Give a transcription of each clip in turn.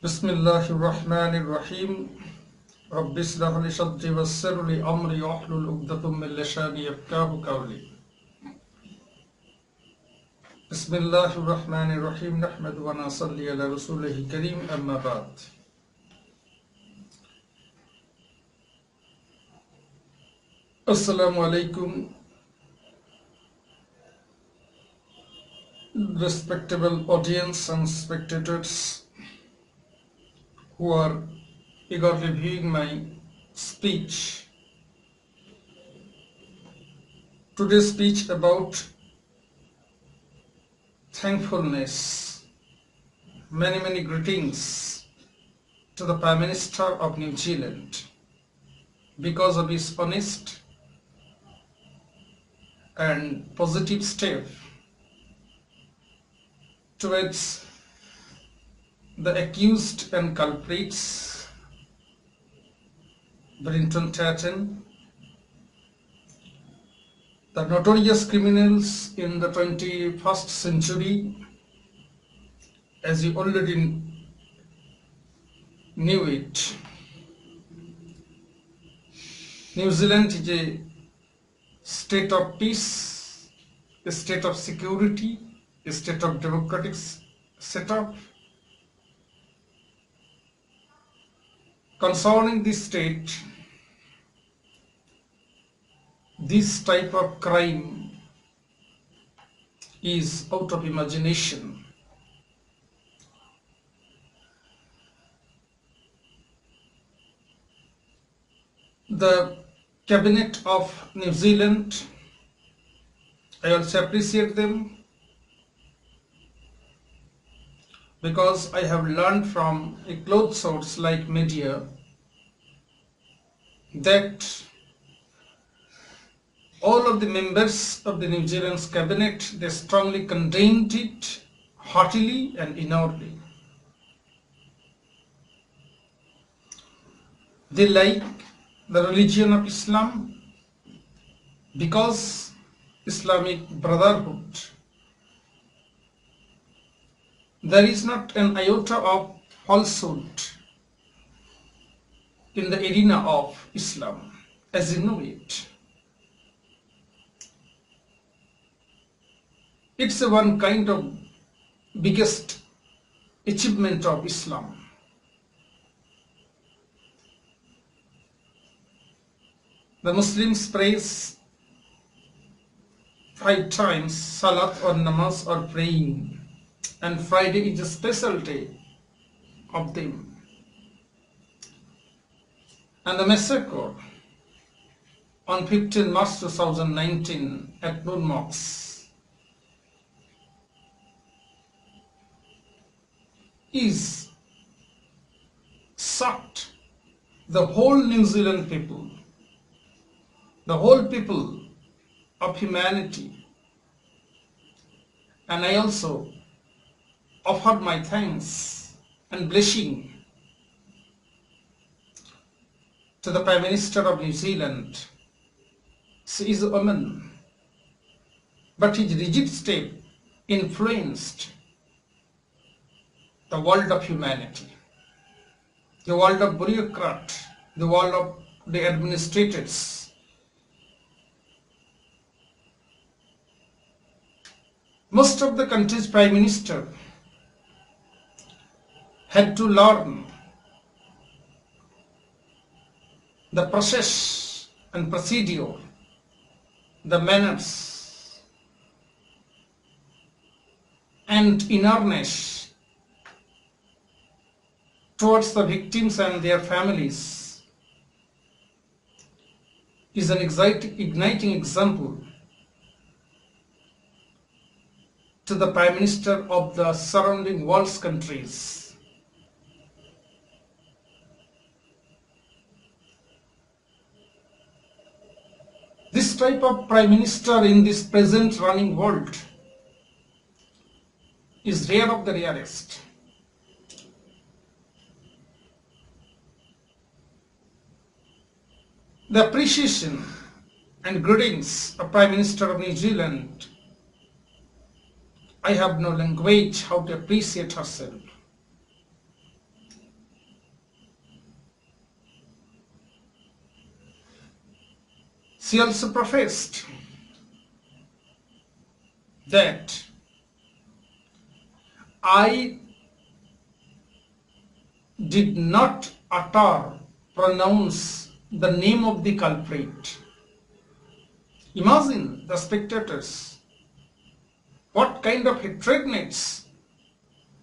Bismillahir Rahmanir Rahim. Rabbi ishrah li sadri wassir li amri wahlul 'uqdatam min lisani yafqahu qawli. Bismillahir Rahmanir Rahim. Nahmadu wa nusalli ala rasulihil kareem, amma ba'd. Assalamu alaikum, respectable audience and spectators who are eagerly viewing my speech. Today's speech about thankfulness. Many greetings to the Prime Minister of New Zealand because of his honest and positive step towards the accused and culprits, Brenton Tarrant, the notorious criminals in the 21st century, as you already knew it. New Zealand is a state of peace, a state of security, a state of democratic setup. Concerning this state, this type of crime is out of imagination. The Cabinet of New Zealand, I also appreciate them because I have learned from a close source like media that all of the members of the New Zealand's cabinet, they strongly condemned it heartily and inwardly. They like the religion of Islam because Islamic Brotherhood, there is not an iota of falsehood in the arena of Islam, as you know it. It's one kind of biggest achievement of Islam. The Muslims prays 5 times, salat or namaz or praying, and Friday is a special day of them. And the massacre on 15 March 2019 at Noon Mosque is shocked the whole New Zealand people, the whole people of humanity. And I also offered my thanks and blessing to the Prime Minister of New Zealand. She is a woman, but his rigid step influenced the world of humanity, the world of bureaucrats, the world of the administrators. Most of the country's Prime Minister had to learn the process and procedure, the manners and inurness towards the victims and their families is an igniting example to the Prime Minister of the surrounding world's countries. This type of Prime Minister in this present running world is rare of the rarest. The appreciation and greetings of Prime Minister of New Zealand, I have no language how to appreciate herself. She also professed that I did not pronounce the name of the culprit. Imagine the spectators, what kind of hatredness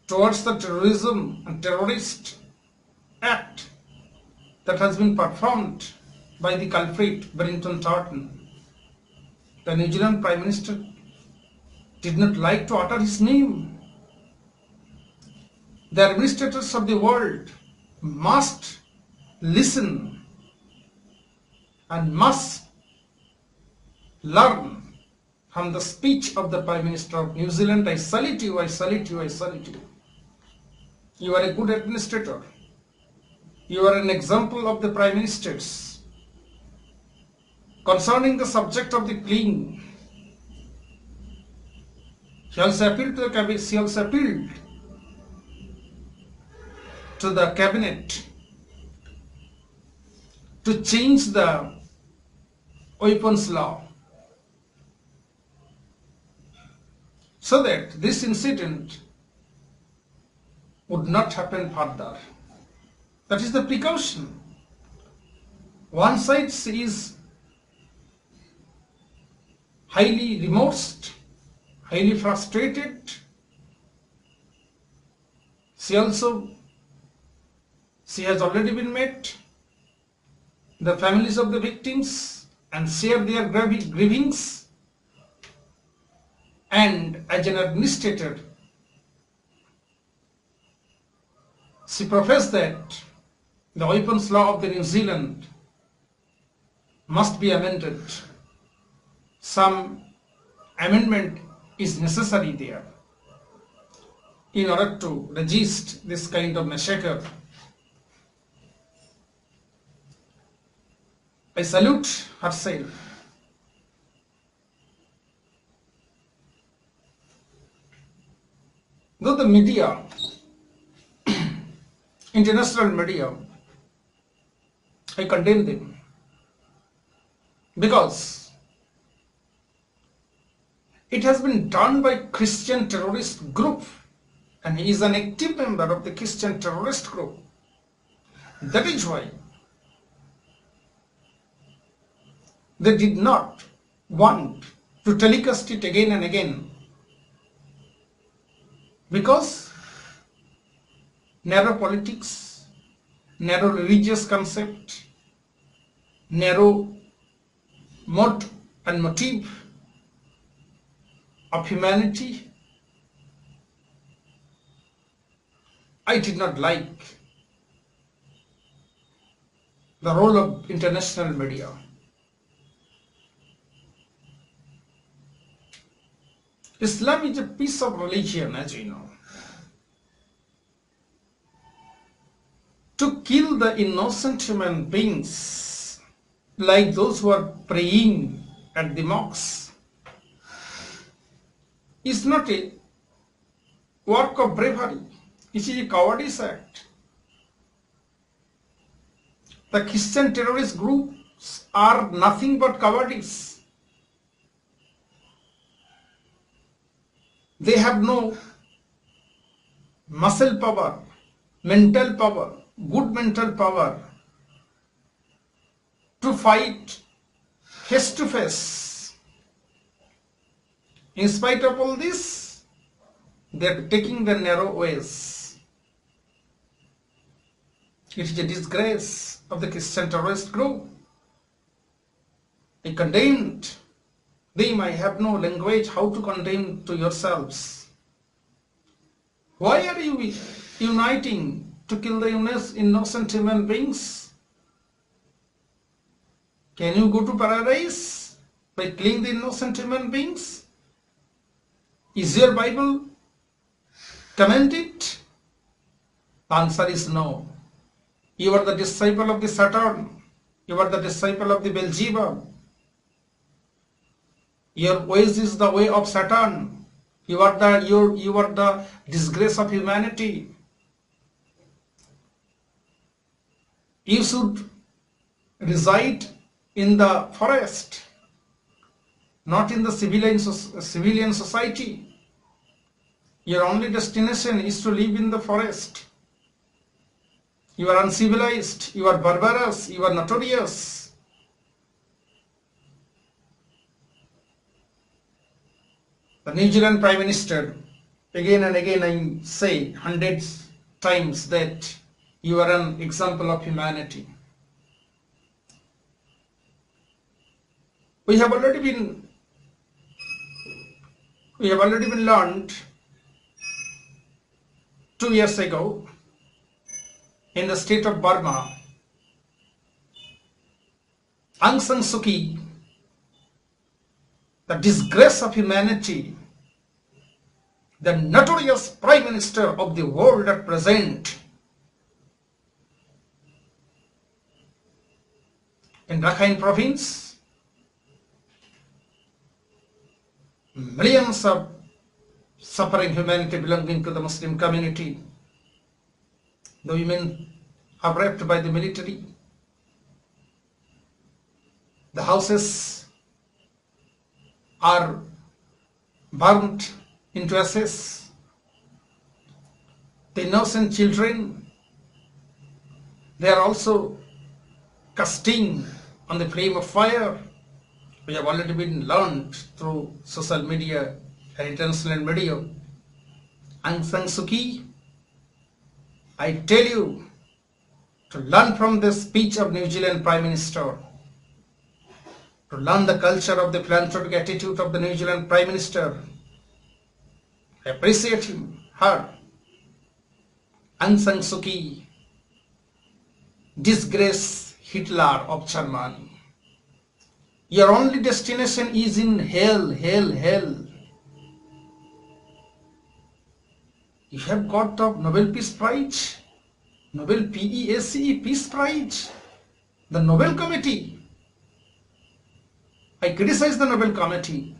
towards the terrorism and terrorist act that has been performed by the culprit Barrington Thornton. The New Zealand Prime Minister did not like to utter his name. The administrators of the world must listen and must learn from the speech of the Prime Minister of New Zealand. I salute you, I salute you, I salute you. You are a good administrator. You are an example of the Prime Ministers. Concerning the subject of the plea, he also appealed to the cabinet. He also appealed to the cabinet to change the weapons law so that this incident would not happen further. That is the precaution. One side is highly remorsed, highly frustrated. She has already been met. The families of the victims and share their grievings. And as an administrator, she professed that the weapons law of the New Zealand must be amended. Some amendment is necessary there in order to resist this kind of massacre. I salute herself. Though the media, international media, I condemn them because it has been done by Christian terrorist group and he is an active member of the Christian terrorist group. That is why they did not want to telecast it again and again, because narrow politics, narrow religious concept, narrow mode and motive of humanity. I did not like the role of international media. Islam is a piece of religion, as you know. To kill the innocent human beings like those who are praying at the mosques is not a work of bravery. It is a cowardice act. The Christian terrorist groups are nothing but cowardice. They have no muscle power, mental power, good mental power to fight face to face. In spite of all this, they are taking the narrow ways. It is a disgrace of the Christian terrorist group. I condemned them. I have no language how to condemn to yourselves. Why are you uniting to kill the innocent human beings? Can you go to paradise by killing the innocent human beings? Is your Bible commended? The answer is no. You are the disciple of the Saturn. You are the disciple of the Beelzebub. Your ways is the way of Satan. You are the disgrace of humanity. You should reside in the forest, not in the civilian society. Your only destination is to live in the forest. You are uncivilized, you are barbarous, you are notorious. The New Zealand Prime Minister, again and again I say hundreds times that you are an example of humanity. We have already been learned 2 years ago in the state of Burma. Aung San Suu Kyi, the disgrace of humanity, the notorious Prime Minister of the world at present, in Rakhine province, millions of suffering humanity belonging to the Muslim community. The women are raped by the military. The houses are burnt into ashes. The innocent children, they are also casting on the flame of fire. We have already been learned through social media and international media. Aung San Suu Kyi, I tell you to learn from the speech of New Zealand Prime Minister, to learn the culture of the philanthropic attitude of the New Zealand Prime Minister. I appreciate her. Aung San Suu Kyi, disgrace Hitler of Germany. Your only destination is in hell, hell, hell. You have got the Nobel Peace Prize, Nobel PEACE Peace Prize, the Nobel Committee. I criticize the Nobel Committee.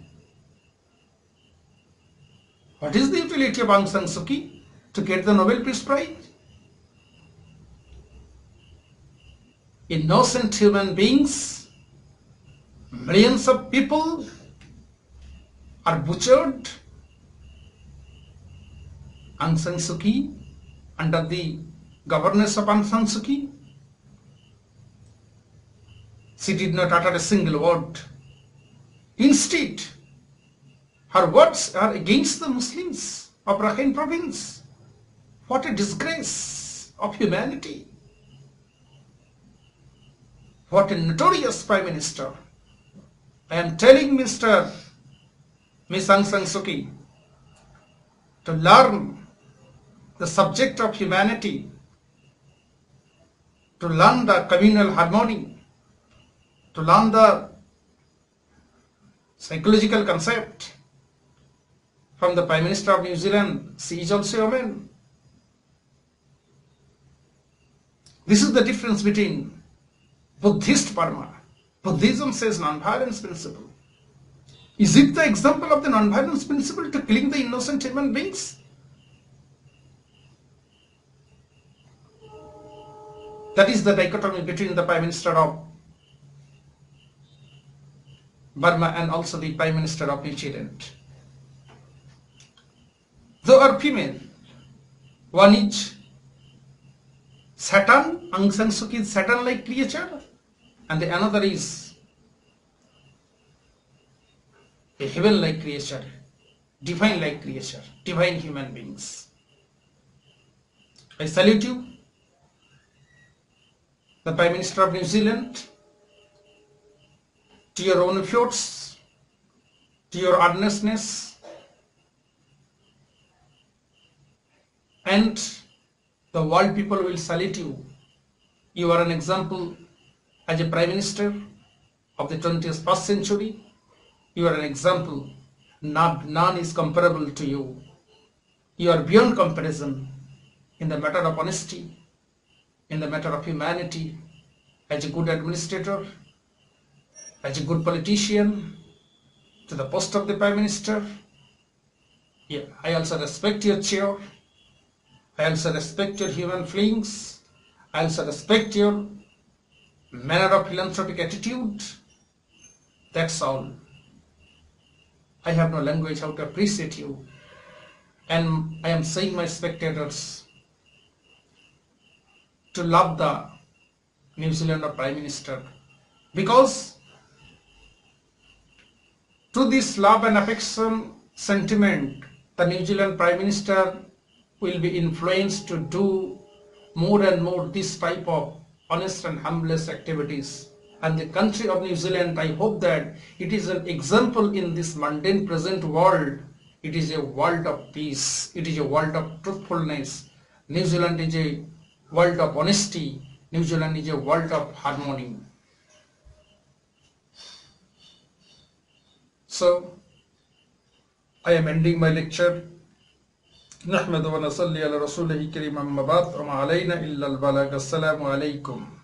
What is the utility of Aung San Suu Kyi to get the Nobel Peace Prize? Innocent human beings, millions of people are butchered. Aung San Suu Kyi, under the governance of Aung San Suu Kyi, she did not utter a single word. Instead, her words are against the Muslims of Rakhine province. What a disgrace of humanity. What a notorious Prime Minister. I am telling Miss Aung San Suu Kyi to learn the subject of humanity, to learn the communal harmony, to learn the psychological concept from the Prime Minister of New Zealand. She is also a woman. This is the difference between Buddhist Burma. Buddhism says non-violence principle. Is it the example of the non-violence principle to killing the innocent human beings? That is the dichotomy between the Prime Minister of Burma and also the Prime Minister of New Zealand. They are female. One is Saturn, Aung San Suu Kyi is Saturn-like creature, and the another is a heaven-like creature, divine-like creature, divine human beings. I salute you, the Prime Minister of New Zealand, to your own efforts, to your earnestness, and the world people will salute you. You are an example as a Prime Minister of the 21st century. You are an example. None is comparable to you. You are beyond comparison in the matter of honesty, in the matter of humanity, as a good administrator, as a good politician, to the post of the Prime Minister. Yeah, I also respect your chair. I also respect your human feelings. I also respect your manner of philanthropic attitude. That's all. I have no language how to appreciate you. And I am saying my spectators to love the New Zealand Prime Minister, because to this love and affection sentiment, the New Zealand Prime Minister will be influenced to do more and more this type of honest and humblest activities. And the country of New Zealand, I hope that it is an example in this mundane present world. It is a world of peace. It is a world of truthfulness. New Zealand is a world of honesty. New Zealand is a world of harmony. So, I am ending my lecture. نحمد ونصلي على رسوله الكريم أما بعد وما علينا إلا البلاغ. السلام عليكم.